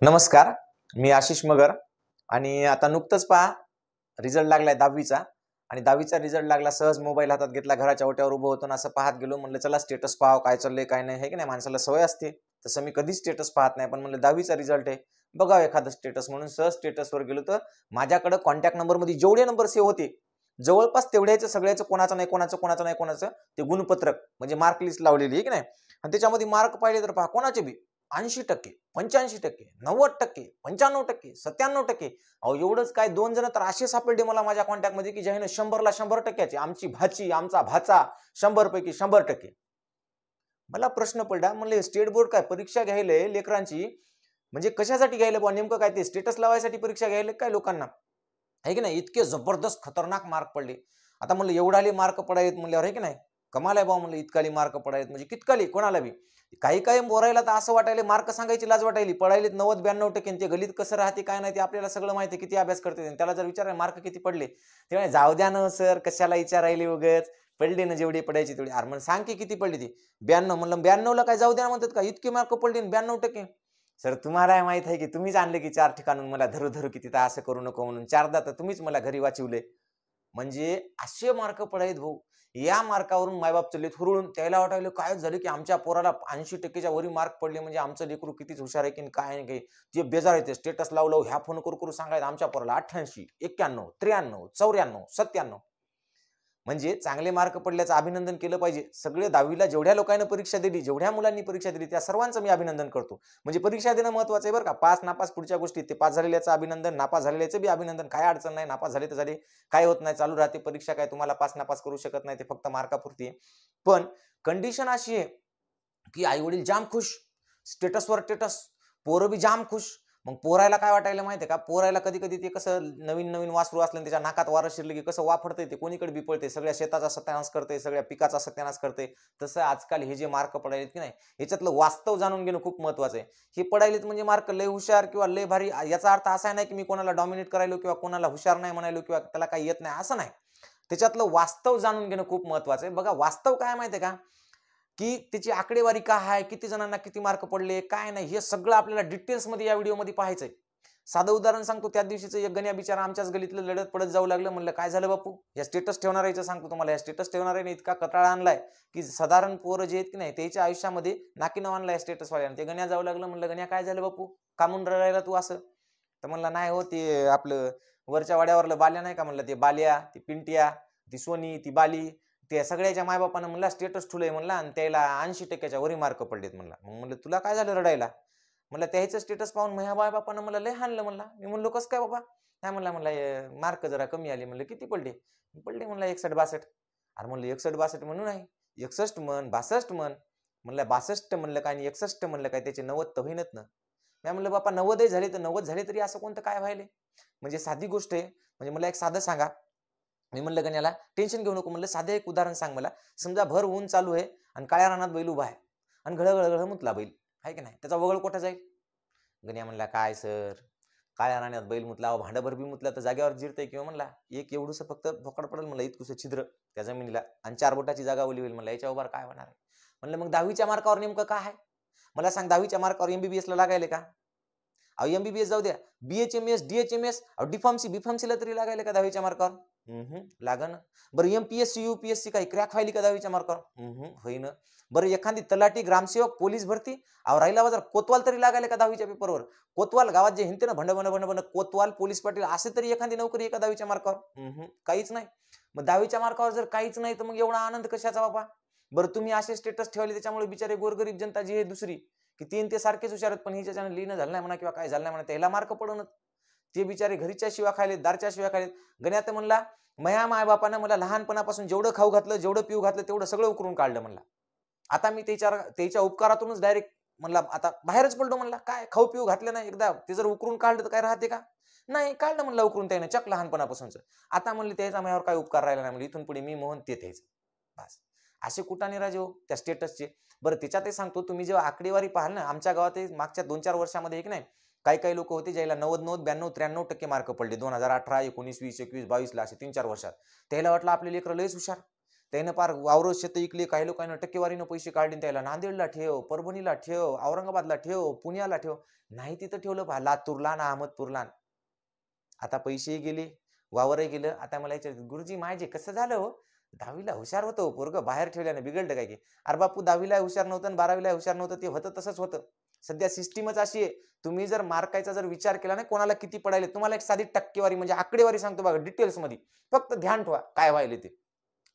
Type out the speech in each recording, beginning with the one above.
नमस्कार, मी आशिष मगर आणि आता नुकतंच पहा रिझल्ट लागलाय 10वीचा आणि 10वीचा रिझल्ट लागला. सहज मोबाईल हातात घेतला, घराच्या ओट्यावर उभं होतो असं पाहत गेलो. म्हणलं चला स्टेटस पाहाव, काय चाललंय काय नाही, हे की नाही. माणसाला सवय असते, तसं मी कधीच स्टेटस पाहत नाही, पण म्हणलं 10वीचा रिझल्ट आहे, बघावं एखादं स्टेटस म्हणून सहज स्टेटसवर गेलो. तर माझ्याकडे कॉन्टॅक्ट नंबरमध्ये जेवढे नंबर सेव्ह होते जवळपास तेवढ्याचं सगळ्याचं कोणाचं नाही ते गुणपत्रक म्हणजे मार्क लिस्ट लावलेली आहे की नाही. आणि त्याच्यामध्ये मार्क पाहिले तर पहा, कोणाचे बी 80%, 85%, 90%, 95%, 97%. अहो एवढंच काय, 2 जण तर असे सापडले मला माझ्या कॉन्टॅक्टमध्ये की ज्याने 100ला 100%, आमची भाची आमचा भाचा 100 पैकी 100%. मला प्रश्न पडला, म्हणले स्टेट बोर्ड काय परीक्षा घ्यायला लेकरांची, म्हणजे कशासाठी घ्यायला बुवा, नेमकं काय ते स्टेटस लावायसाठी परीक्षा घ्यायला काय लोकांना, आहे की नाही. इतके जबरदस्त खतरनाक मार्क पडले. आता म्हणलं एवढाले मार्क पडायत म्हणल्यावर, आहे की नाही, कमाल आहे बाबा म्हणलं, इतकाली मार्क पडायत म्हणजे कितकाली कोणाला बी. काही काही बोरायला तर असं वाटायला, मार्क सांगायची लाज वाटायली. पडायलेत 90-92%, ते गलित कसं राहते काय नाही ते आपल्याला सगळं माहिती, किती अभ्यास करते. त्याला जर विचारायला मार्क किती पडले, तेव्हा जाऊ द्या ना सर, कशाला विचारायले उगच, पडले ना जेवढी पडायची तेवढी. अरे म्हणून सांग की किती पडली ती. 92. म्हणलं 92ला काय जाऊ द्या म्हणतात का, इतके मार्क पडले 92%. सर तुम्हाला माहित आहे की तुम्हीच आणले की 4 ठिकाणून मला धरू धरू किती तर असं करू नको म्हणून, 4दा तर तुम्हीच मला घरी वाचवले. म्हणजे असे मार्क पडायत भाऊ. या मार्कावरून मायबाप चलले हुरळून. त्याला वाटायला काय झालं की आमच्या पोराला 80%च्या वरी मार्क पडले, म्हणजे आमचं लेकरू कितीच हुशार आहे की काय नाही काही. ते बेजार येते, स्टेटस लावलं ह्या फोन करू सांगायचं आमच्या पोराला 88, 91, 93, 94, 97. म्हणजे चांगले मार्क पडल्याचं अभिनंदन केलं पाहिजे. सगळे 10वीला जेवढ्या लोकांनी परीक्षा दिली, जेवढ्या मुलांनी परीक्षा दिली, त्या सर्वांचं मी अभिनंदन करतो. म्हणजे परीक्षा देणं महत्वाचं आहे बरं का. पास नापास पुढच्या गोष्टी, ते पास झालेल्याचं अभिनंदन, नापास झालेल्याचं बी अभिनंदन, काय अडचण नाही. नापास झाले तर झाले, काय होत नाही, चालू राहते परीक्षा. काय तुम्हाला पास नापास करू शकत नाही, ते फक्त मार्कापुरती आहे. पण कंडिशन अशी आहे की आई वडील जाम खुश, स्टेटसवर स्टेटस, पोरं बी जाम खुश. मग पोरायला काय वाटायला माहितीये का, पोरायला कधी कधी ते कसं नवीन नवीन वासरू असलं, त्याच्या नाकात वारं शिरलं की कसं वाफडतंय, ते कोणीकडे बी पळते, सगळ्या शेताचा सत्यानाश करते, सगळ्या पिकाचा सत्यानाश करते. तसं आजकाल हे जे मार्क पडायलेत की नाही, याच्यातलं वास्तव जाणून घेणं खूप महत्वाचं आहे. हे पडायलेत म्हणजे मार्क लय हुशार किंवा लय भारी, याचा अर्थ असा नाही की मी कोणाला डॉमिनेट करायलो किंवा कोणाला हुशार नाही म्हणायलो किंवा त्याला काही येत नाही, असं नाही. त्याच्यातलं वास्तव जाणून घेणं खूप महत्वाचं आहे. बघा वास्तव काय माहितीये का, की त्याची आकडेवारी काय आहे, किती जणांना किती मार्क पडले, काय नाही, हे सगळं आपल्याला डिटेल्समध्ये या व्हिडिओमध्ये पाहायचंय. साधं उदाहरण सांगतो. त्या दिवशीचं एक गण्या बिचारा आमच्याच गलीतलं लढत पडत जाऊ लागलं. म्हणलं काय झालं बापू, या स्टेटस ठेवणार याचं सांगतो तुम्हाला. या स्टेटस ठेवणाऱ्याने इतका कटाळा आणलाय की साधारण पोरं जे आहेत की नाही, त्याच्या आयुष्यामध्ये नाकीनं आणलाय स्टेटस वाल्याने. ते गण्या जाऊ लागलं. म्हणलं गण्या काय झालं बापू, का म्हणून रडायला तू असं. तर म्हणला नाही हो, ते आपलं वरच्या वाड्यावरलं बाल्या नाही का, म्हणलं ते बाल्या, ती पिंटिया, ती सोनी, ती बाली, त्या सगळ्याच्या मायबापानं म्हणला स्टेटस ठुलंय म्हणला, आणि त्याला 80%च्या वरी मार्क पडलेत म्हणला. मग म्हणलं तुला काय झालं रडायला. म्हणलं त्याचं स्टेटस पाहून माझ्या बायबापानं मला लय हाणलं म्हणला. मी म्हणलो कसं काय बाबा. नाही म्हणला मार्क जरा कमी आले. म्हणलं किती पडले. पडले म्हणला 61-62. अरे म्हणलं 61-62 म्हणून नाही, 61 म्हण, 62 म्हण. म्हणलं 62 म्हणलं काय आणि 61 म्हणलं काय, त्याचे 90 तर होईनच ना. मी म्हणलं बापा 90 झाले तर 90 झाले तरी असं कोणतं काय व्हायले. म्हणजे साधी गोष्ट आहे. म्हणजे मला एक साधं सांगा. मी म्हणलं गण्याला टेन्शन घेऊ नको, म्हणलं साधं एक उदाहरण सांग मला. समजा भर ऊन चालू आहे आणि काळ्या रानात बैल उभा आहे आणि घळघळ मुतला बैल, आहे की नाही, त्याचा वगळ कुठं जाईल. गण्या म्हणला काय सर, काळ्या रानात बैल मुतला, भांडभर बी मुतला तर जागेवर जिरतंय किंवा म्हणला एक एवढंसं फक्त भोकड पडेल म्हणलं, इतकुसं छिद्र त्या जमिनीला, आणि 4 बोटाची जागा ओली होईल म्हणलं, याच्या उभार काय होणार आहे. म्हणलं मग 10वीच्या मार्कावर नेमकं काय आहे मला सांग. 10वीच्या मार्कावर MBBS ला लागायले का. अहो MBBS जाऊ द्या, BHMS DHMS बीफार्मसीला तरी लागायले का 10वीच्या मार्कावर. लागा ना. बरं MPSC UPSC काही क्रॅक व्हायली का 10वीच्या मार्कावर. होईन. बरं एखादी तलाठी, ग्रामसेवक, पोलीस भरती, अहो राहिला बाजार कोतवाल तरी लागायले का 10वीच्या पेपरवर. कोतवाल गावात जे हिंडते ना भंड कोतवाल, पोलीस पाटील, असे तरी एखादी नोकरी एका 10वीच्या मार्कावर. काहीच नाही. मग 10वीच्या मार्कावर जर काहीच नाही तर मग एवढा आनंद कशाचा बाबा. बरं तुम्ही असे स्टेटस ठेवले, त्याच्यामुळे बिचारे गोरगरीब जनता जी आहे दुसरी, की ते सारखेच हुशार आहेत पण हिच्याच्यानं लिहिणं झालं नाही म्हणा किंवा काय झालं नाही म्हणा, त्याला मार्क पडणं, ते बिचारे घरीच्या शिवा खायलेत, दारच्या शिवा खायलेत. गण्यात म्हणला माझ्या मायबापानं मला लहानपणापासून जेवढं खाऊ घातलं, जेवढं पिऊ घातलं, तेवढं सगळं उकरून काढलं म्हणला. आता मी त्याच्या उपकारातूनच डायरेक्ट म्हणला आता बाहेरच पडलो म्हणला. काय खाऊ पिऊ घातलं नाही, एकदा ते जर उकरून काढलं तर काय राहते का. नाही काढलं म्हणलं उकरून त्याने चक लहानपणापासूनच. आता म्हणले त्याचा माझ्यावर काय उपकार राहिला नाही, म्हणजे इथून पुढे मी मोहन ते त्याच बस. असे कुठाने राजे हो त्या स्टेटसचे. बरं त्याच्यातही सांगतो, तुम्ही जेव्हा आकडेवारी पाहाल ना, आमच्या गावात मागच्या 2-4 वर्षामध्ये एक नाही, काही लोक होते ज्याला 90, 92, 93% मार्क पडले 2018, 19, 20, 21, 22 ला, असे 3-4 वर्षात. त्याला वाटलं आपले लेकरं लयच हुशार, त्यानं पार वावर शेत इकले, काही लोकांना टक्केवारीनं पैसे काढले, त्याला नांदेडला ठेव, परभणीला ठेव, औरंगाबादला ठेव, पुण्याला ठेव, नाही तिथं ठेवलं लातूरला ना अहमदपूरला. आता पैसेही गेले, वावरही गेलं. आता मला विचारतात, गुरुजी माझे कसं झालं हो? 10वीला हुशार होतं पोरग, बाहेर ठेवल्याने बिघडलं काय की? अरे बापू 10वीला हुशार नव्हतं आणि 12वीला हुशार नव्हतं, ते होतं तसंच होतं. सध्या सिस्टीमच अशी आहे. तुम्ही जर मार्काचा जर विचार केला ना, कोणाला किती पडायले, तुम्हाला एक साधी टक्केवारी म्हणजे आकडेवारी सांगतो बघा डिटेल्स मध्ये, फक्त ध्यान ठेवा काय व्हायले ते.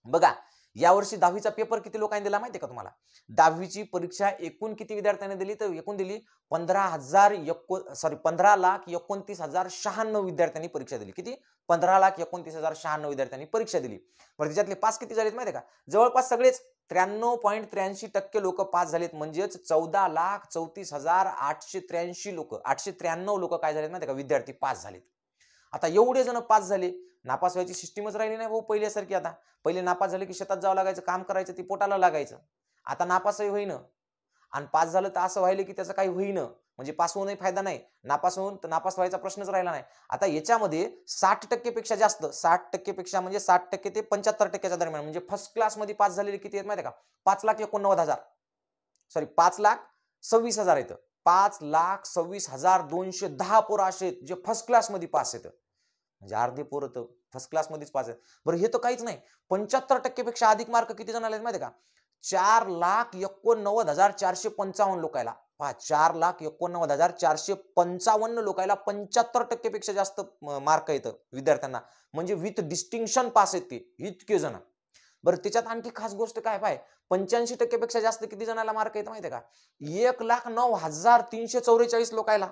बघा यावर्षी 10वीचा पेपर किती लोकांनी दिला माहितीये का तुम्हाला? 10वीची परीक्षा एकूण किती विद्यार्थ्यांनी दिली? तर एकूण दिली 15,29,096 विद्यार्थ्यांनी परीक्षा दिली. किती? 15,29,096 विद्यार्थ्यांनी परीक्षा दिली. बरं त्याच्यातले पास किती झालेत माहितीये का? जवळपास सगळेच 93.83% लोक पास झालेत. म्हणजेच 14,34,883 लोक, 893 लोक काय झालेत माहितीये का? विद्यार्थी पास झालेत. आता एवढे जण पास झाले, नापास व्हायची सिस्टीमच राहिली नाही भाऊ पहिल्यासारखी. आता पहिले नापास झाले की शेतात जावं लागायचं, काम करायचं, ती पोटाला लागायचं. आता नापासही होईना आणि पास झालं तर असं व्हायलं की त्याचं काही होईना, म्हणजे पास होऊनही फायदा नाही, नापास होऊन तर नापास व्हायचा प्रश्नच राहिला नाही. आता याच्यामध्ये 60% पेक्षा जास्त, 60% पेक्षा म्हणजे 60% ते 75% दरम्यान, म्हणजे फर्स्ट क्लास मध्ये पास झालेले किती आहेत माहिती आहे का? 5,89,000, सॉरी 5,26,000 येतं. 5,26,210 पोरं असे आहेत जे फर्स्ट क्लास मध्ये पास येतं. म्हणजे अर्धे पोरं तर फर्स्ट क्लास मध्येच पास आहेत. बरं हे तर काहीच नाही, 75% पेक्षा अधिक मार्क किती जणांना आहेत माहिती का? 4,89,455 लोकायला. 4,89,455 लोकायला 75% पेक्षा जास्त मार्क येतं विद्यार्थ्यांना, म्हणजे विथ डिस्टिंक्शन पास आहेत ते इतके जण. बरं त्याच्यात आणखी खास गोष्ट काय पाय, 85% पेक्षा जास्त किती जणांना मार्क येतं माहितीये का? 1,09,344 लोकायला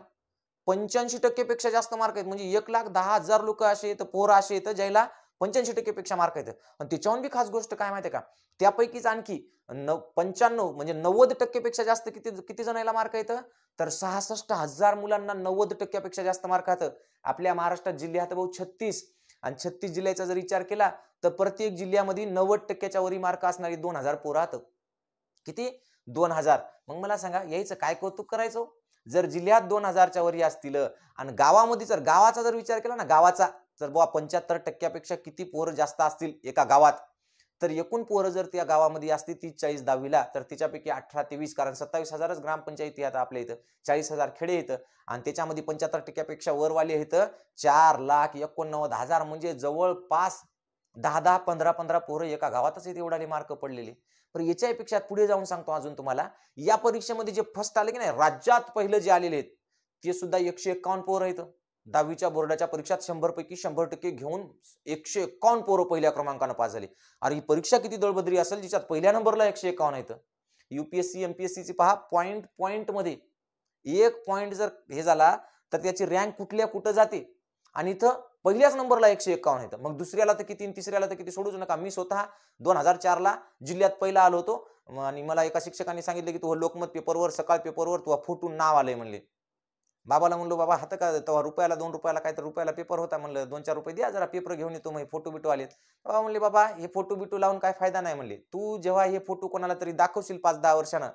85% पेक्षा जास्त मार्क आहेत. म्हणजे 1,10,000 लोक असे आहेत, पोरं असे आहेत ज्याला 85% पेक्षा मार्क येतात. आणि त्याच्याहून बी खास गोष्ट काय माहितीये का? त्यापैकीच आणखी 95 म्हणजे 90% पेक्षा जास्त किती किती जणांना मार्क येतं? तर 66,000 मुलांना 90% पेक्षा जास्त मार्क येतं. आपल्या महाराष्ट्रात जिल्हे आहेत भाऊ 36, आणि 36 जिल्ह्याचा जर विचार केला तर प्रत्येक जिल्ह्यामध्ये 90%च्या वरी मार्क असणारी 2,000 पोरं आहेत. किती? 2,000. मग मला सांगा यायचं काय कौतुक करायचं? जर जिल्ह्यात 2,000च्या वरी असतील आणि गावामध्ये जर गावाचा जर विचार केला ना, गावाचा जर बुवा 75% पेक्षा किती पोरं जास्त असतील एका गावात, तर एकूण पोरं जर त्या गावामध्ये असतील 30-40 10वीला, तर त्याच्यापैकी 18 ते 20, कारण 27,000च ग्रामपंचायती आहेत आपल्या इथं, 40,000 खेडे येतं आणि त्याच्यामध्ये 75% पेक्षा वरवाले आहेत 4,89,000, म्हणजे जवळपास 10-10, 15-15 पोरं एका गावातच एवढे मार्क पडलेले. पण याच्यापेक्षा पुढे जाऊन सांगतो अजून तुम्हाला, या परीक्षेमध्ये जे फर्स्ट आले की नाही, राज्यात पहिलं जे आलेले आहेत ते सुद्धा 151 पोरं आहेत. 10वीच्या बोर्डाच्या परीक्षात 100 पैकी 100% घेऊन 151 पोरं पहिल्या क्रमांकाने पास झाले. अरे ही परीक्षा किती दळबद्री असेल जिच्यात पहिल्या नंबरला 151 आहेत. युपीएससी एमपीएससीची पहा पॉइंट मध्ये एक पॉइंट जर हे झाला तर त्याची रँक कुठल्या कुठं जाते, आणि इथं पहिल्याच नंबरला 151 येतं. मग दुसऱ्याला तर किती, तिसऱ्याला तर किती सोडूच नका. मी स्वतः 2004ला जिल्ह्यात पहिला आलो होतो आणि मला एका शिक्षकांनी सांगितलं की तू लोकमत पेपरवर सकाळ पेपरवर तू फुटून नाव आलंय म्हणले. बाबाला म्हणलो बाबा हात का तेव्हा रुपयाला 2 रुपयाला काय तर रुपयाला पेपर होता, म्हणलं 2-4 रुपये द्या जरा पेपर घेऊन येतो, मग फोटो बिटो आलेत. बाबा म्हणले बाबा हे फोटो बिटो लावून काय फायदा नाही म्हणले, तू जेव्हा हे फोटो कोणाला तरी दाखवशील 5-10 वर्षानं,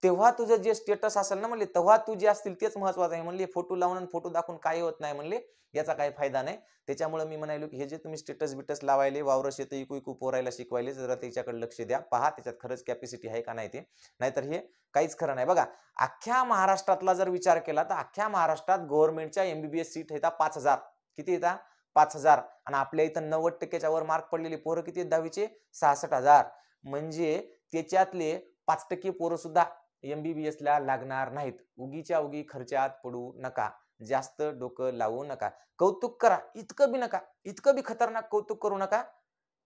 तेव्हा तुझं जे स्टेटस असेल ना म्हणले, तेव्हा तू जे असतील तेच महत्वाचं आहे म्हणले. फोटो लावून फोटो दाखवून काय होत नाही म्हणले, याचा काही फायदा नाही. त्याच्यामुळे मी म्हणालो की हे जे तुम्ही स्टेटस बिटस लावायले, वावर शेत इकू पोरायला शिकवायले, जरा त्याच्याकडे लक्ष द्या, पहा त्याच्यात खरंच कॅपॅसिटी आहे का नाही ते, नाहीतर हे काहीच खरं नाही. बघा अख्ख्या महाराष्ट्रातला जर विचार केला तर अख्ख्या महाराष्ट्रात गव्हर्नमेंटच्या एमबीबीएस सीट येतात 5,000. किती येतात? 5,000. आणि आपल्या इथं 90%च्या वर मार्क पडलेले पोरं किती आहेत 10वीचे? 66,000. म्हणजे त्याच्यातले 5% पोरं सुद्धा एमबीबीएस ला लागणार नाहीत. उगीच्या उगी खर्चात पडू नका, जास्त डोकं लावू नका, कौतुक करा इतकं बी नका, इतकं बी खतरनाक कौतुक करू नका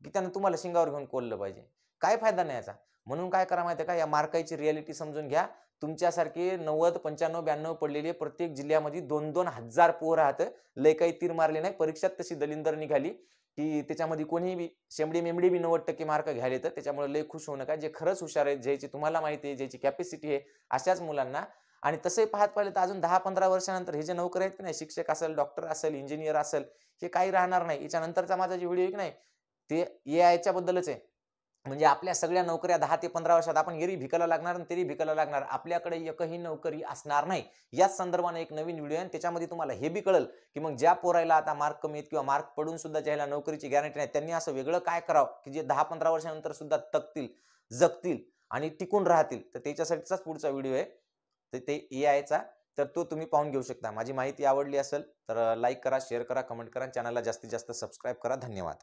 की त्यानं तुम्हाला शिंगावर घेऊन कोल्लं पाहिजे, काय फायदा नाही याचा. म्हणून काय करा माहिती का, या मार्काची रियालिटी समजून घ्या. तुमच्यासारखे 90, 95, 92 पडलेले प्रत्येक जिल्ह्यामध्ये 2-2 हजार पोरं राहत. लय काही तीर मारले नाही. परीक्षात तशी दलिंदर निघाली की त्याच्यामध्ये कोणी बी शेमडी मेमडी बी 90% मार्क घ्यायला येतं. त्याच्यामुळे लय खुश होऊ नका. जे खरंच हुशार आहेत, ज्याची तुम्हाला माहिती आहे, ज्याची कॅपॅसिटी आहे, अशाच मुलांना. आणि तसंही पाहत पाहिलं तर अजून 10-15 वर्षानंतर हे जे नोकरी आहेत की नाही, शिक्षक असेल, डॉक्टर असेल, इंजिनियर असेल, हे काही राहणार नाही. याच्यानंतरचा माझा जे व्हिडिओ आहे की नाही ते एआयच्या बद्दलच आहे. म्हणजे आपल्या सगळ्या नोकऱ्या 10 ते 15 वर्षात आपण एरी भिकायला लागणार आणि तेरी भिकायला लागणार, आपल्याकडे एकही नोकरी असणार नाही. याच संदर्भाने एक नवीन व्हिडिओ आहे, त्याच्यामध्ये तुम्हाला हे बी कळेल की मग ज्या पोरायला आता मार्क कमी आहेत किंवा मार्क पडून सुद्धा ज्याला नोकरीची गॅरंटी नाही, त्यांनी असं वेगळं काय करावं की जे 10-15 वर्षानंतर सुद्धा तकतील, जगतील आणि टिकून राहतील. तर त्याच्यासाठीचाच पुढचा व्हिडिओ आहे, तर ते एआयचा, तर तो तुम्ही पाहून घेऊ शकता. माझी माहिती आवडली असेल तर लाईक करा, शेअर करा, कमेंट करा, चॅनलला जास्तीत जास्त सबस्क्राईब करा. धन्यवाद.